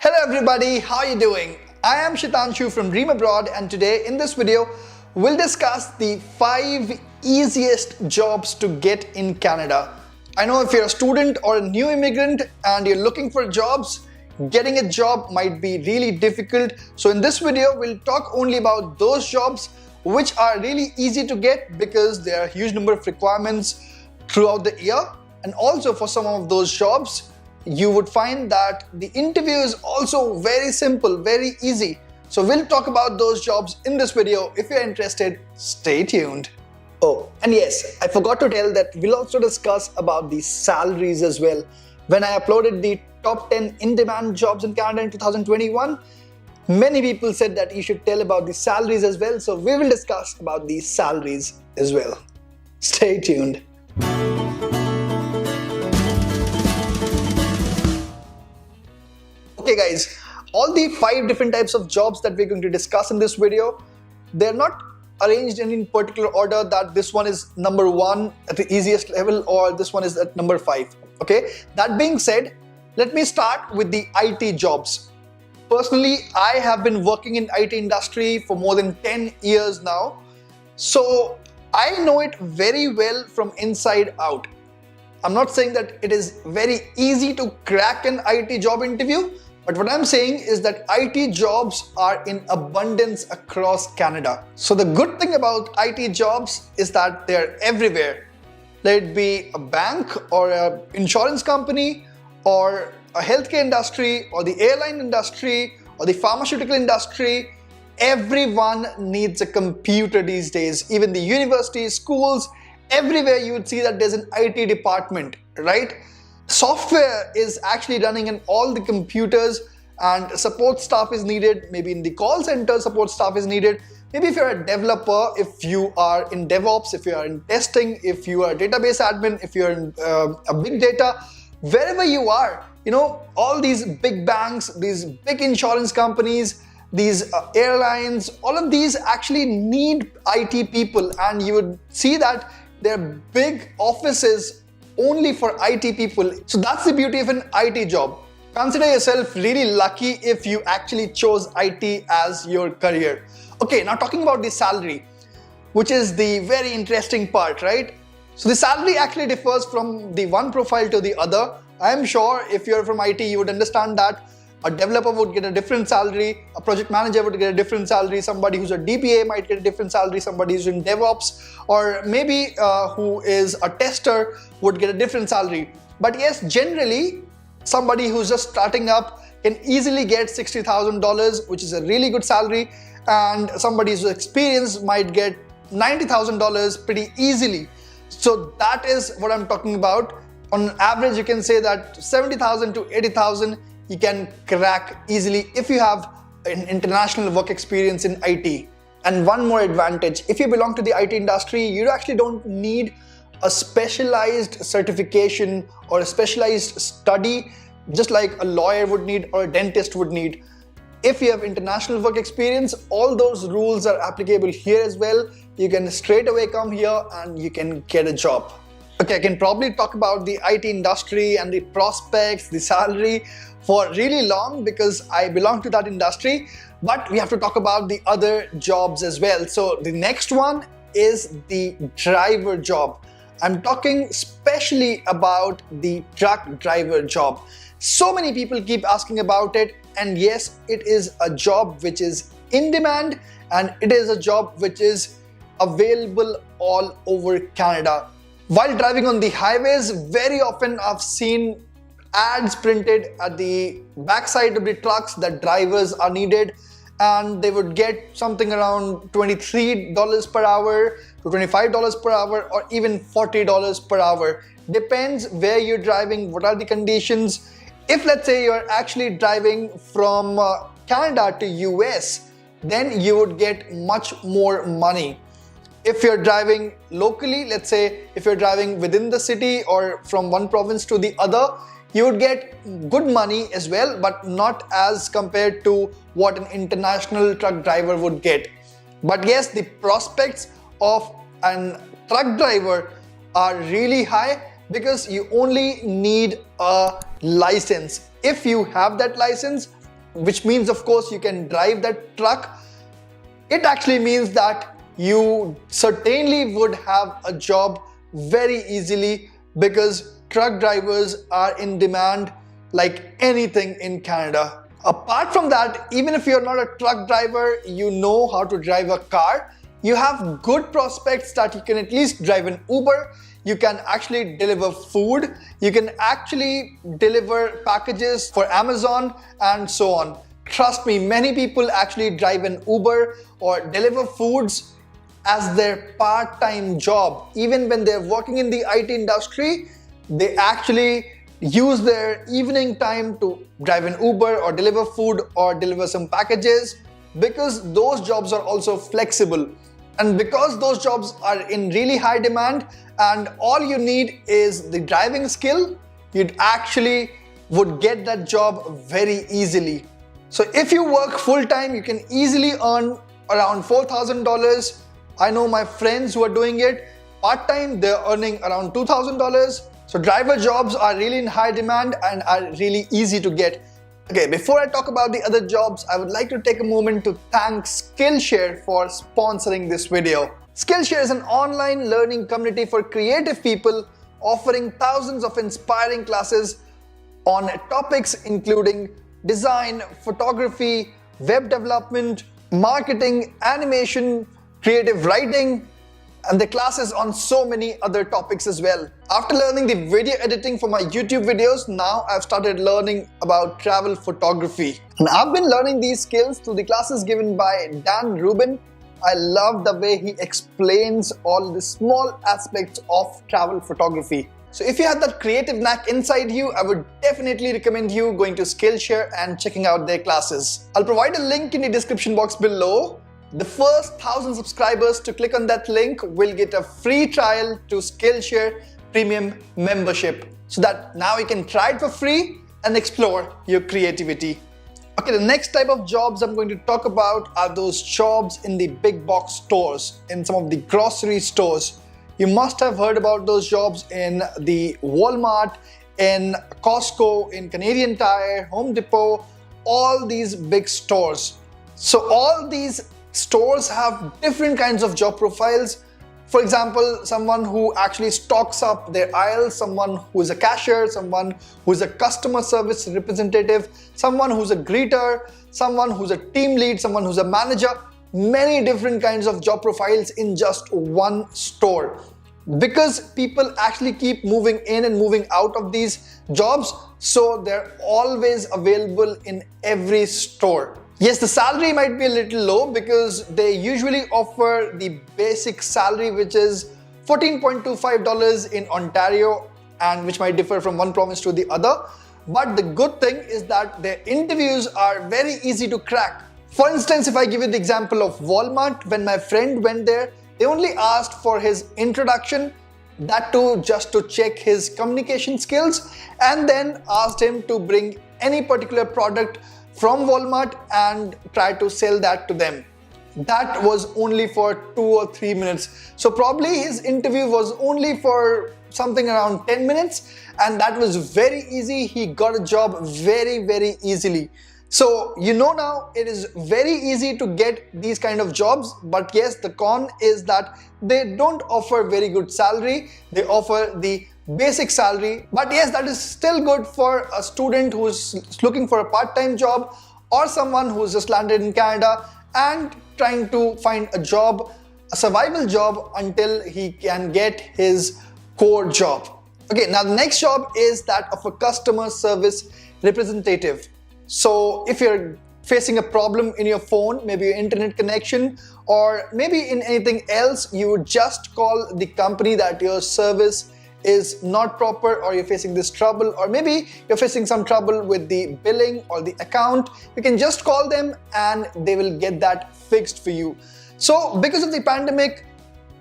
Hello everybody, how are you doing? I am Shitanshu from Dream Abroad, and today in this video we'll discuss the 5 easiest jobs to get in Canada. I know if you're a student or a new immigrant and you're looking for jobs, getting a job might be really difficult. So in this video we'll talk only about those jobs which are really easy to get because there are a huge number of requirements throughout the year, and also for some of those jobs you would find that the interview is also very simple, very easy. So we'll talk about those jobs in this video. If you're interested, stay tuned. Oh, and yes, I forgot to tell that we'll also discuss about the salaries as well. When I uploaded the top 10 in-demand jobs in Canada in 2021, many people said that you should tell about the salaries as well. So we will discuss about the salaries as well. Stay tuned. Okay guys, all the 5 different types of jobs that we're going to discuss in this video, they're not arranged in any particular order that this one is number 1 at the easiest level or this one is at number 5. Okay, that being said, let me start with the IT jobs. Personally, I have been working in IT industry for more than 10 years now, so I know it very well from inside out. I'm not saying that it is very easy to crack an IT job interview, but what I'm saying is that IT jobs are in abundance across Canada. So the good thing about IT jobs is that they're everywhere. Let it be a bank or an insurance company or a healthcare industry or the airline industry or the pharmaceutical industry. Everyone needs a computer these days. Even the universities, schools, everywhere you would see that there's an IT department, right? Software is actually running in all the computers, and support staff is needed. Maybe in the call center, support staff is needed. Maybe if you're a developer, if you are in DevOps, if you are in testing, if you are a database admin, if you're in a big data, wherever you are, you know, all these big banks, these big insurance companies, these airlines, all of these actually need IT people, and you would see that they're big offices only for IT people. So that's the beauty of an IT job. Consider yourself really lucky if you actually chose IT as your career. Okay, now talking about the salary, which is the very interesting part, right? So the salary actually differs from the one profile to the other. I'm sure if you're from IT, you would understand that a developer would get a different salary, a project manager would get a different salary, somebody who's a DBA might get a different salary, somebody who's in DevOps or maybe who is a tester would get a different salary. But yes, generally, somebody who's just starting up can easily get $60,000, which is a really good salary, and somebody who's experienced might get $90,000 pretty easily. So that is what I'm talking about. On average, you can say that $70,000 to $80,000 you can crack easily if you have an international work experience in IT. And one more advantage, if you belong to the IT industry, you actually don't need a specialized certification or a specialized study, just like a lawyer would need or a dentist would need. If you have international work experience, all those rules are applicable here as well. You can straight away come here and you can get a job. Okay, I can probably talk about the IT industry and the prospects, the salary for really long because I belong to that industry, but we have to talk about the other jobs as well. So the next one is the driver job. I'm talking especially about the truck driver job. So many people keep asking about it, and yes, it is a job which is in demand and it is a job which is available all over Canada. While driving on the highways, very often I've seen ads printed at the backside of the trucks that drivers are needed, and they would get something around $23 per hour to $25 per hour or even $40 per hour. Depends where you're driving, what are the conditions. If let's say you're actually driving from Canada to US, then you would get much more money. If you're driving locally, let's say if you're driving within the city or from one province to the other, you would get good money as well, but not as compared to what an international truck driver would get. But yes, the prospects of a truck driver are really high because you only need a license. If you have that license, which means of course you can drive that truck. It actually means that you certainly would have a job very easily, because truck drivers are in demand like anything in Canada. Apart from that, even if you're not a truck driver, you know how to drive a car, you have good prospects that you can at least drive an Uber, you can actually deliver food, you can actually deliver packages for Amazon and so on. Trust me, many people actually drive an Uber or deliver foods as their part-time job. Even when they're working in the IT industry, they actually use their evening time to drive an Uber or deliver food or deliver some packages, because those jobs are also flexible. And because those jobs are in really high demand and all you need is the driving skill, you'd actually would get that job very easily. So if you work full-time, you can easily earn around $4,000. I know my friends who are doing it part-time, they're earning around $2,000. So driver jobs are really in high demand and are really easy to get. Okay, before I talk about the other jobs, I would like to take a moment to thank Skillshare for sponsoring this video. Skillshare is an online learning community for creative people, offering thousands of inspiring classes on topics including design, photography, web development, marketing, animation, creative writing, and the classes on so many other topics as well. After learning the video editing for my YouTube videos, now I've started learning about travel photography. And I've been learning these skills through the classes given by Dan Rubin. I love the way he explains all the small aspects of travel photography. So if you have that creative knack inside you, I would definitely recommend you going to Skillshare and checking out their classes. I'll provide a link in the description box below. The first 1,000 subscribers to click on that link will get a free trial to Skillshare Premium membership, so that now you can try it for free and explore your creativity. Okay, the next type of jobs I'm going to talk about are those jobs in the big box stores, in some of the grocery stores. You must have heard about those jobs in the Walmart, in Costco, in Canadian Tire, Home Depot, all these big stores. So all these stores have different kinds of job profiles. For example, someone who actually stocks up their aisles, someone who is a cashier, someone who is a customer service representative, someone who's a greeter, someone who's a team lead, someone who's a manager. Many different kinds of job profiles in just one store. Because people actually keep moving in and moving out of these jobs, so they're always available in every store. Yes, the salary might be a little low because they usually offer the basic salary, which is $14.25 in Ontario, and which might differ from one province to the other. But the good thing is that their interviews are very easy to crack. For instance, if I give you the example of Walmart, when my friend went there, they only asked for his introduction, that too just to check his communication skills, and then asked him to bring any particular product from Walmart and try to sell that to them. That was only for 2 or 3 minutes. So probably his interview was only for something around 10 minutes, and that was very easy. He got a job very, very easily. So you know now it is very easy to get these kind of jobs, but yes, the con is that they don't offer very good salary. They offer the basic salary, but yes, that is still good for a student who's looking for a part-time job, or someone who's just landed in Canada and trying to find a job, a survival job, until he can get his core job. Okay, now the next job is that of a customer service representative. So if you're facing a problem in your phone, maybe your internet connection, or maybe in anything else, you would just call the company that your service is not proper, or you're facing this trouble, or maybe you're facing some trouble with the billing or the account. You can just call them and they will get that fixed for you. So because of the pandemic,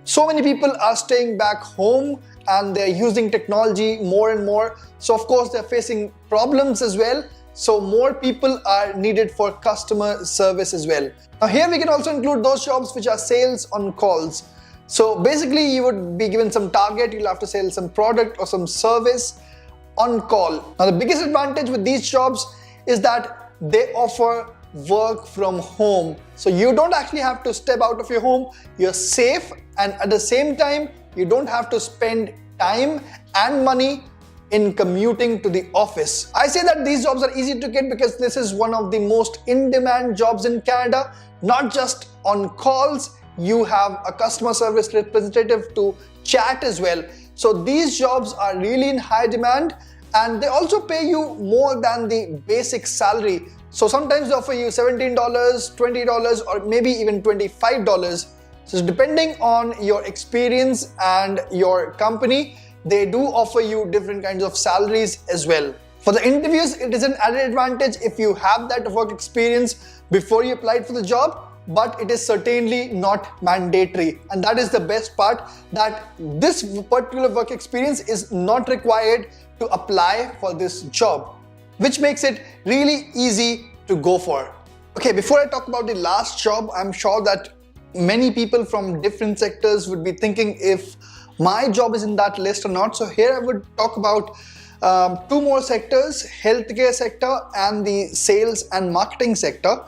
so many people are staying back home and they're using technology more and more. So of course they're facing problems as well. So more people are needed for customer service as well. Now here we can also include those jobs which are sales on calls. So basically you would be given some target, you'll have to sell some product or some service on call. Now the biggest advantage with these jobs is that they offer work from home. So you don't actually have to step out of your home, you're safe, and at the same time, you don't have to spend time and money in commuting to the office. I say that these jobs are easy to get because this is one of the most in-demand jobs in Canada. Not just on calls, you have a customer service representative to chat as well. So these jobs are really in high demand, and they also pay you more than the basic salary. So sometimes they offer you $17, $20, or maybe even $25. So depending on your experience and your company, they do offer you different kinds of salaries as well. For the interviews, it is an added advantage if you have that work experience before you applied for the job, but it is certainly not mandatory. And that is the best part, that this particular work experience is not required to apply for this job, which makes it really easy to go for. Okay, before I talk about the last job, I'm sure that many people from different sectors would be thinking if my job is in that list or not. So here I would talk about two more sectors, healthcare sector and the sales and marketing sector.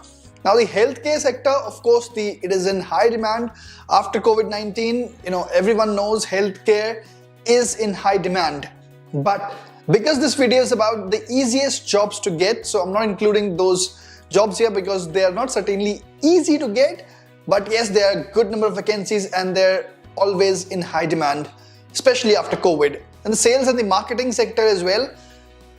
Now the healthcare sector, of course, it is in high demand after COVID-19. Everyone knows healthcare is in high demand. But because this video is about the easiest jobs to get, so I'm not including those jobs here because they are not certainly easy to get. But yes, there are a good number of vacancies and they're always in high demand, especially after COVID. And the sales and the marketing sector as well,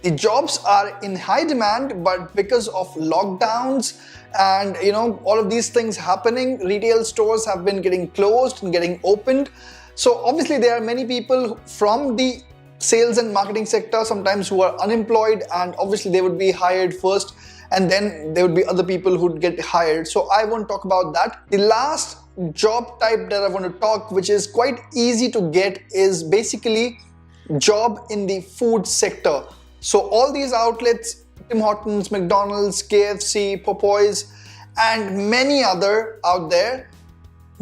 the jobs are in high demand, but because of lockdowns and all of these things happening, retail stores have been getting closed and getting opened. So obviously there are many people from the sales and marketing sector sometimes who are unemployed, and obviously they would be hired first and then there would be other people who'd get hired. So I won't talk about that. The last job type that I want to talk, which is quite easy to get, is basically job in the food sector. So all these outlets, Tim Hortons, McDonald's, KFC, Popeyes, and many other out there,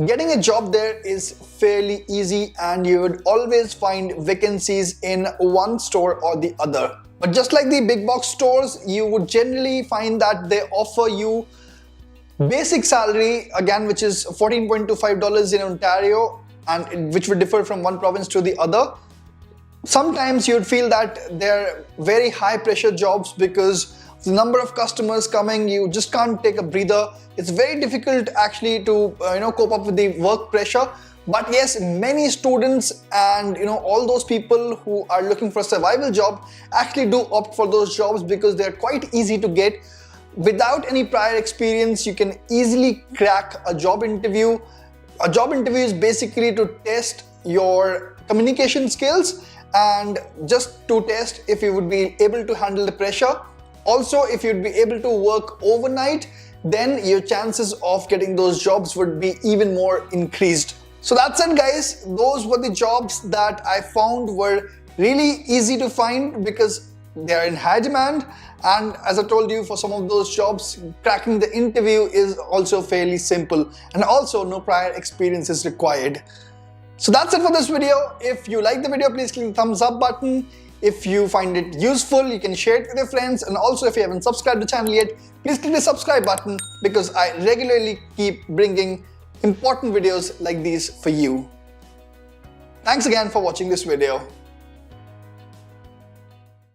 getting a job there is fairly easy and you would always find vacancies in one store or the other. But just like the big box stores, you would generally find that they offer you basic salary, again, which is $14.25 in Ontario, and which would differ from one province to the other. Sometimes you'd feel that they're very high pressure jobs because the number of customers coming, you just can't take a breather. It's very difficult actually to cope up with the work pressure. But yes, many students and all those people who are looking for a survival job actually do opt for those jobs because they're quite easy to get. Without any prior experience, you can easily crack a job interview. A job interview is basically to test your communication skills and just to test if you would be able to handle the pressure. Also, if you'd be able to work overnight, then your chances of getting those jobs would be even more increased. So that's it, guys. Those were the jobs that I found were really easy to find because they are in high demand. And as I told you, for some of those jobs, cracking the interview is also fairly simple, and also no prior experience is required. So that's it for this video. If you like the video, please click the thumbs up button. If you find it useful, you can share it with your friends. And also, if you haven't subscribed to the channel yet, please click the subscribe button because I regularly keep bringing important videos like these for you. Thanks again for watching this video.